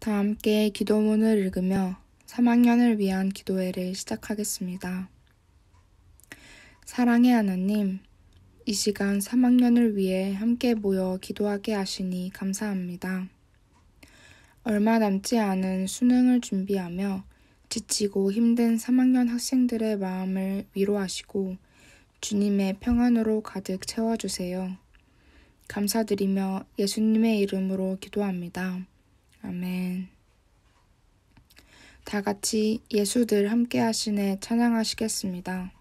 다 함께 기도문을 읽으며 3학년을 위한 기도회를 시작하겠습니다. 사랑의 하나님, 이 시간 3학년을 위해 함께 모여 기도하게 하시니 감사합니다. 얼마 남지 않은 수능을 준비하며 지치고 힘든 3학년 학생들의 마음을 위로하시고 주님의 평안으로 가득 채워주세요. 감사드리며 예수님의 이름으로 기도합니다. 아멘. 다 같이 예수들 함께 하시네 찬양하시겠습니다.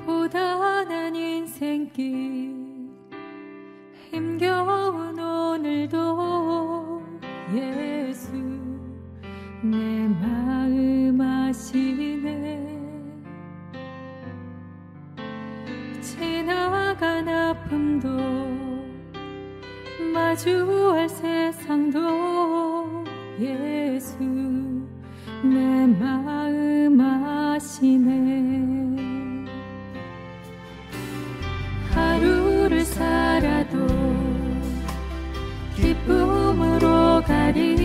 고단한 인생길 힘겨운 오늘도 예수 내 마음 아시네. 지나간 아픔도 마주할 세상도 예수 내 마음 아시네. 하루를 살아도 기쁨으로 가리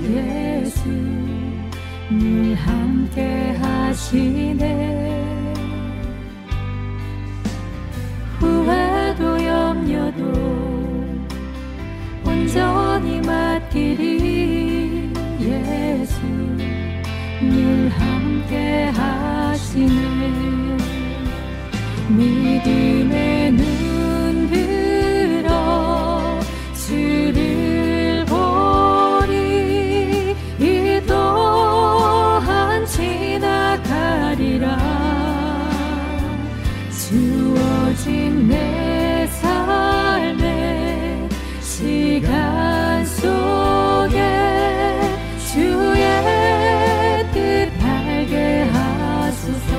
예수 늘 함께 하시네. 후회도 염려도 온전히 맡기리 예수 늘 함께 하시네. 믿음의 눈 들어 주를 보니 이 또한 지나가리라. 주어진 내 삶의 시간 속에 주의 뜻 알게 하소서.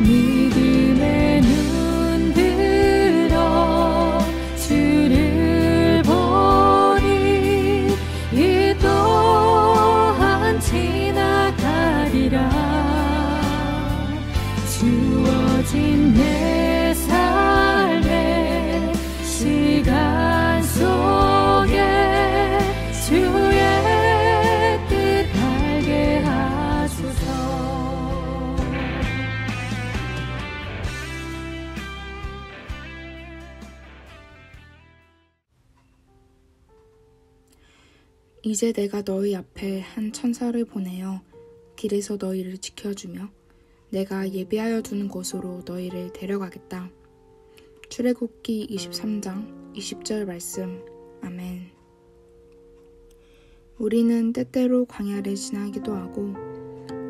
믿음의 눈 들어 주를 보니 이 또한 지나가리라. 주어진 내 삶의 시간 속에 주의 뜻 알게 하소서. 이제 내가 너희 앞에 한 천사를 보내어 길에서 너희를 지켜주며 내가 예비하여 두는 곳으로 너희를 데려가겠다. 출애굽기 23장 20절 말씀. 아멘. 우리는 때때로 광야를 지나기도 하고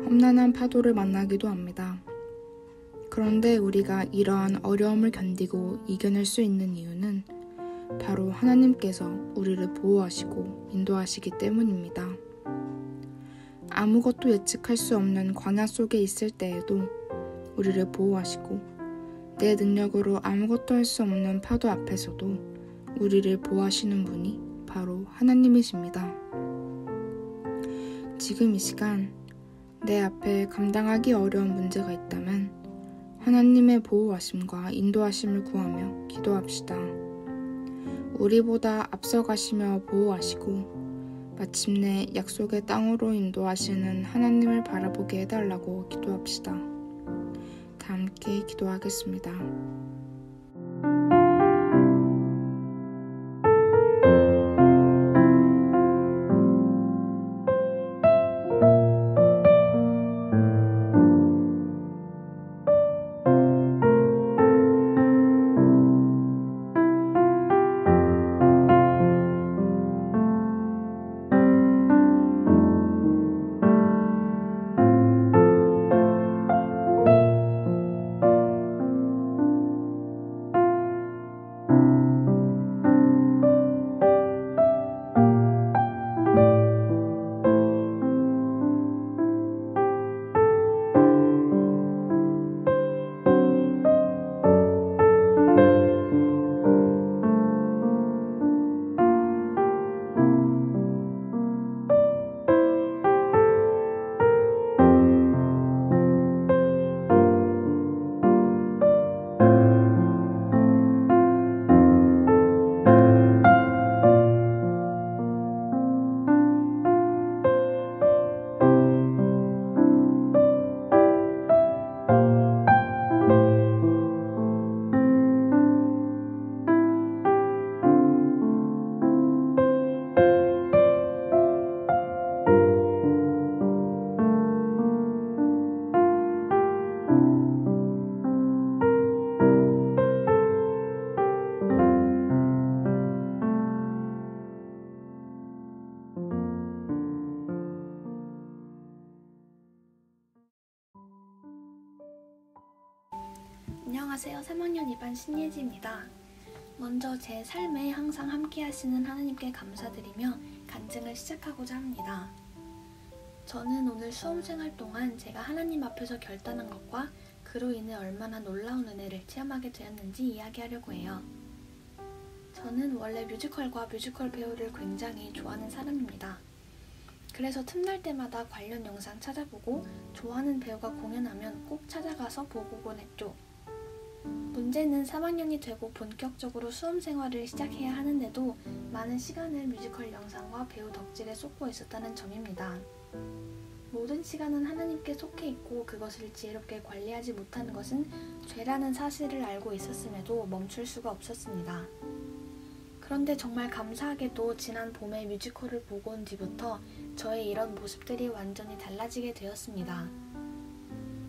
험난한 파도를 만나기도 합니다. 그런데 우리가 이러한 어려움을 견디고 이겨낼 수 있는 이유는 바로 하나님께서 우리를 보호하시고 인도하시기 때문입니다. 아무것도 예측할 수 없는 광야 속에 있을 때에도 우리를 보호하시고 내 능력으로 아무것도 할 수 없는 파도 앞에서도 우리를 보호하시는 분이 바로 하나님이십니다. 지금 이 시간 내 앞에 감당하기 어려운 문제가 있다면 하나님의 보호하심과 인도하심을 구하며 기도합시다. 우리보다 앞서가시며 보호하시고 마침내 약속의 땅으로 인도하시는 하나님을 바라보게 해달라고 기도합시다. 다 함께 기도하겠습니다. 안녕하세요. 3학년 2반 신예지입니다. 먼저 제 삶에 항상 함께 하시는 하나님께 감사드리며 간증을 시작하고자 합니다. 저는 오늘 수험생활 동안 제가 하나님 앞에서 결단한 것과 그로 인해 얼마나 놀라운 은혜를 체험하게 되었는지 이야기하려고 해요. 저는 원래 뮤지컬과 뮤지컬 배우를 굉장히 좋아하는 사람입니다. 그래서 틈날 때마다 관련 영상 찾아보고 좋아하는 배우가 공연하면 꼭 찾아가서 보고곤 했죠. 문제는 3학년이 되고 본격적으로 수험생활을 시작해야 하는데도 많은 시간을 뮤지컬 영상과 배우 덕질에 쏟고 있었다는 점입니다. 모든 시간은 하나님께 속해 있고 그것을 지혜롭게 관리하지 못하는 것은 죄라는 사실을 알고 있었음에도 멈출 수가 없었습니다. 그런데 정말 감사하게도 지난 봄에 뮤지컬을 보고 온 뒤부터 저의 이런 모습들이 완전히 달라지게 되었습니다.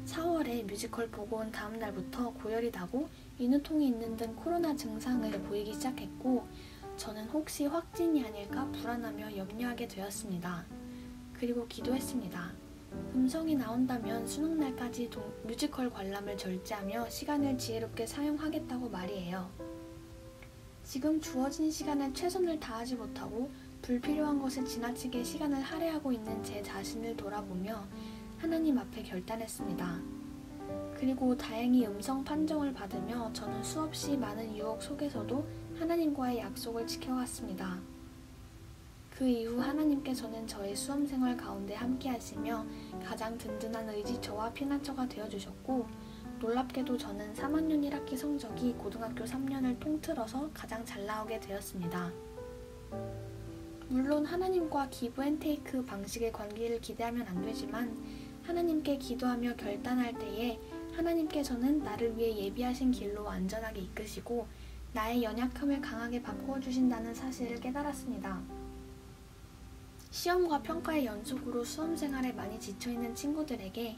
4월에 뮤지컬 보고 온 다음 날부터 고열이 나고 인후통이 있는 등 코로나 증상을 보이기 시작했고 저는 혹시 확진이 아닐까 불안하며 염려하게 되었습니다. 그리고 기도했습니다. 음성이 나온다면 수능날까지 뮤지컬 관람을 절제하며 시간을 지혜롭게 사용하겠다고 말이에요. 지금 주어진 시간에 최선을 다하지 못하고 불필요한 것에 지나치게 시간을 할애하고 있는 제 자신을 돌아보며 하나님 앞에 결단했습니다. 그리고 다행히 음성 판정을 받으며 저는 수없이 많은 유혹 속에서도 하나님과의 약속을 지켜갔습니다. 그 이후 하나님께서는 저의 수험생활 가운데 함께 하시며 가장 든든한 의지처와 피난처가 되어주셨고 놀랍게도 저는 3학년 1학기 성적이 고등학교 3년을 통틀어서 가장 잘 나오게 되었습니다. 물론 하나님과 기브 앤 테이크 방식의 관계를 기대하면 안 되지만 하나님께 기도하며 결단할 때에 하나님께서는 나를 위해 예비하신 길로 안전하게 이끄시고 나의 연약함을 강하게 바꾸어 주신다는 사실을 깨달았습니다. 시험과 평가의 연속으로 수험생활에 많이 지쳐있는 친구들에게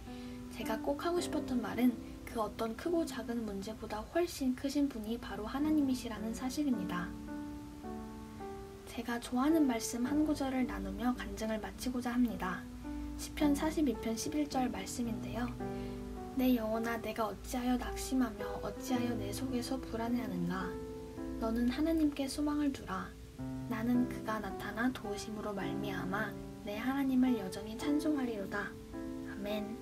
제가 꼭 하고 싶었던 말은 그 어떤 크고 작은 문제보다 훨씬 크신 분이 바로 하나님이시라는 사실입니다. 제가 좋아하는 말씀 한 구절을 나누며 간증을 마치고자 합니다. 시편 42편 11절 말씀인데요. 내 영혼아 내가 어찌하여 낙심하며 어찌하여 내 속에서 불안해하는가. 너는 하나님께 소망을 두라. 나는 그가 나타나 도우심으로 말미암아 내 하나님을 여전히 찬송하리로다. 아멘.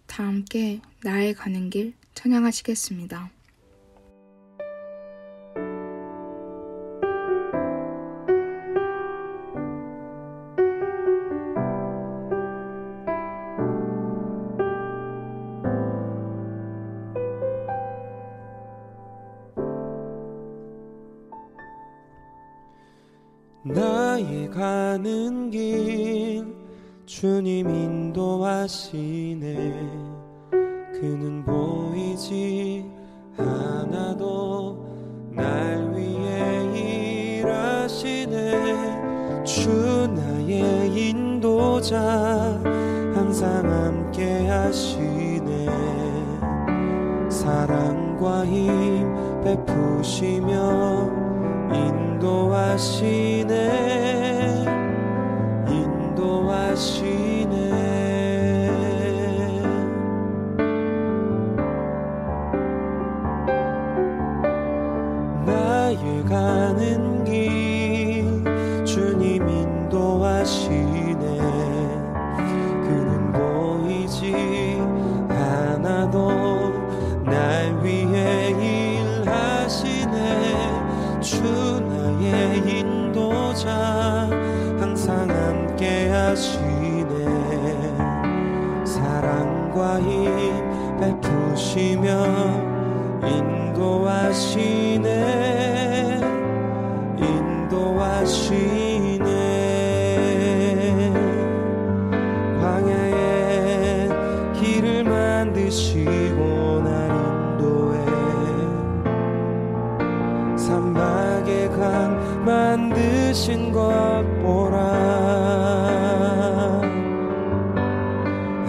다 함께 나의 가는 길 찬양하시겠습니다. 나의 가는 길 주님 인도하시네. 그는 보이지 않아도 날 위해 일하시네. 주 나의 인도자 항상 함께 하시네. 사랑과 힘 베푸시며 인도하시네. 나의 가는 길 주님 인도하시네. 그는 보이지 않아도 날 위해 일하시네. 주 나의 인도자 항상 함께 하시네. 사랑과 힘 베푸시며 인도하시네. 광야에 길을 만드시고 날 인도해. 사막에 강 만드신 것 보라.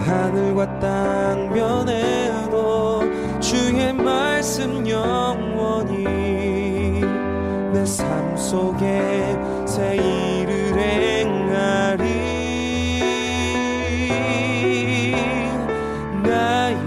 하늘과 땅 변해도 주의 말씀 영원히 내 삶 속에 새 일을 행하리. 나의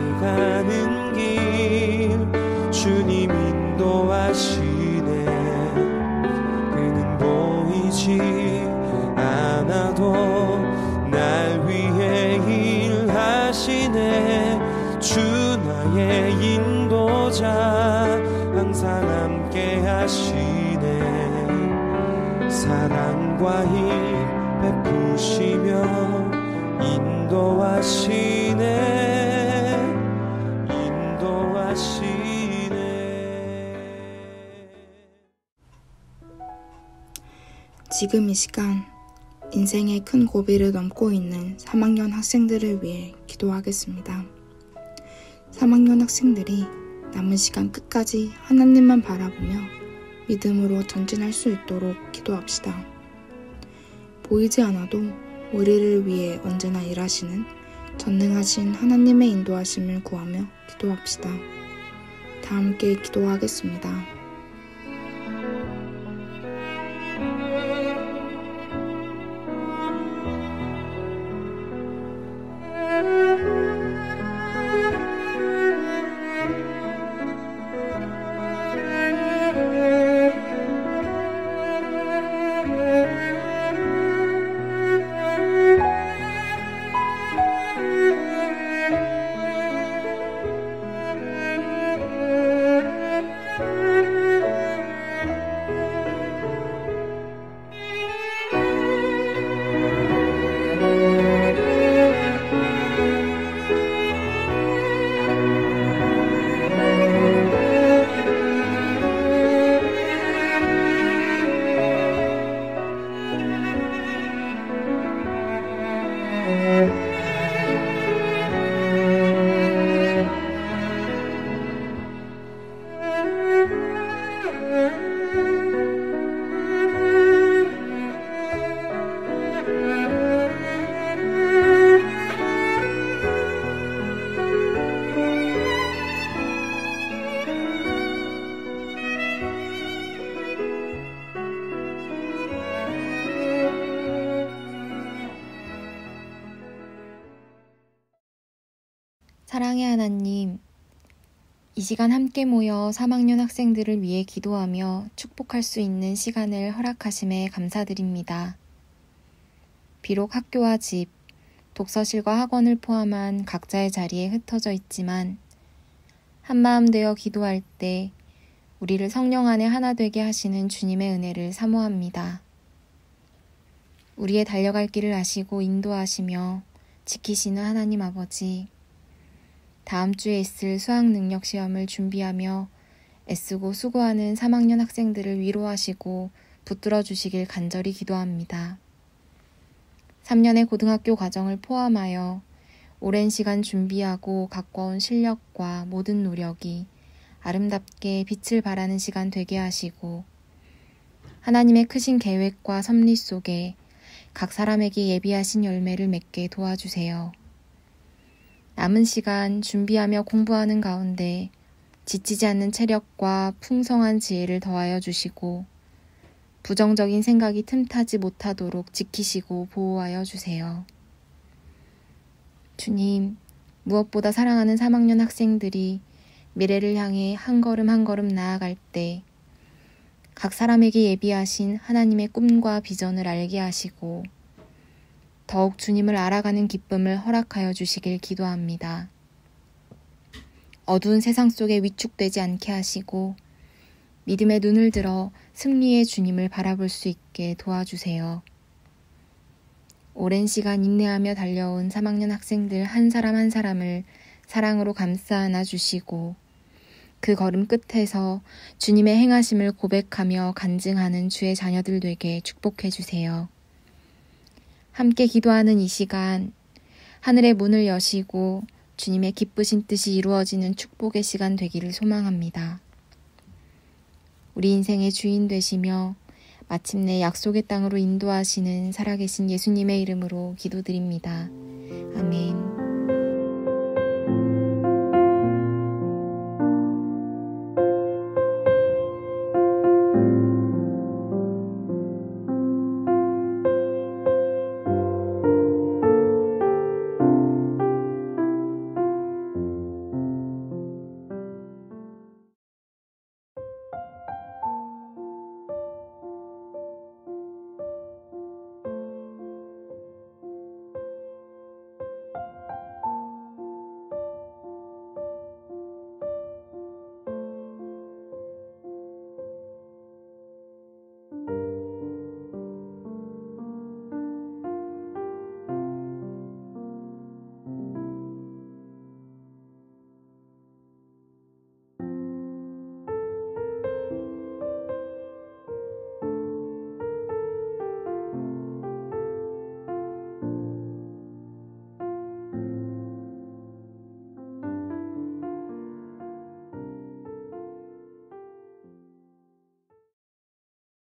인도자 항상 함께 하시네. 사랑과 힘 베푸시며 인도하시네. 지금 이 시간 인생의 큰 고비를 넘고 있는 3학년 학생들을 위해 기도하겠습니다. 3학년 학생들이 남은 시간 끝까지 하나님만 바라보며 믿음으로 전진할 수 있도록 기도합시다. 보이지 않아도 우리를 위해 언제나 일하시는 전능하신 하나님의 인도하심을 구하며 기도합시다. 다 함께 기도하겠습니다. 사랑의 하나님, 이 시간 함께 모여 3학년 학생들을 위해 기도하며 축복할 수 있는 시간을 허락하심에 감사드립니다. 비록 학교와 집, 독서실과 학원을 포함한 각자의 자리에 흩어져 있지만 한마음 되어 기도할 때 우리를 성령 안에 하나 되게 하시는 주님의 은혜를 사모합니다. 우리의 달려갈 길을 아시고 인도하시며 지키시는 하나님 아버지, 다음 주에 있을 수학 능력 시험을 준비하며 애쓰고 수고하는 3학년 학생들을 위로하시고 붙들어 주시길 간절히 기도합니다. 3년의 고등학교 과정을 포함하여 오랜 시간 준비하고 갖고 온 실력과 모든 노력이 아름답게 빛을 발하는 시간 되게 하시고 하나님의 크신 계획과 섭리 속에 각 사람에게 예비하신 열매를 맺게 도와주세요. 남은 시간 준비하며 공부하는 가운데 지치지 않는 체력과 풍성한 지혜를 더하여 주시고 부정적인 생각이 틈타지 못하도록 지키시고 보호하여 주세요. 주님, 무엇보다 사랑하는 3학년 학생들이 미래를 향해 한 걸음 한 걸음 나아갈 때 각 사람에게 예비하신 하나님의 꿈과 비전을 알게 하시고 더욱 주님을 알아가는 기쁨을 허락하여 주시길 기도합니다. 어두운 세상 속에 위축되지 않게 하시고 믿음의 눈을 들어 승리의 주님을 바라볼 수 있게 도와주세요. 오랜 시간 인내하며 달려온 3학년 학생들 한 사람 한 사람을 사랑으로 감싸 안아 주시고 그 걸음 끝에서 주님의 행하심을 고백하며 간증하는 주의 자녀들 되게 축복해 주세요. 함께 기도하는 이 시간, 하늘의 문을 여시고 주님의 기쁘신 뜻이 이루어지는 축복의 시간 되기를 소망합니다. 우리 인생의 주인 되시며 마침내 약속의 땅으로 인도하시는 살아계신 예수님의 이름으로 기도드립니다.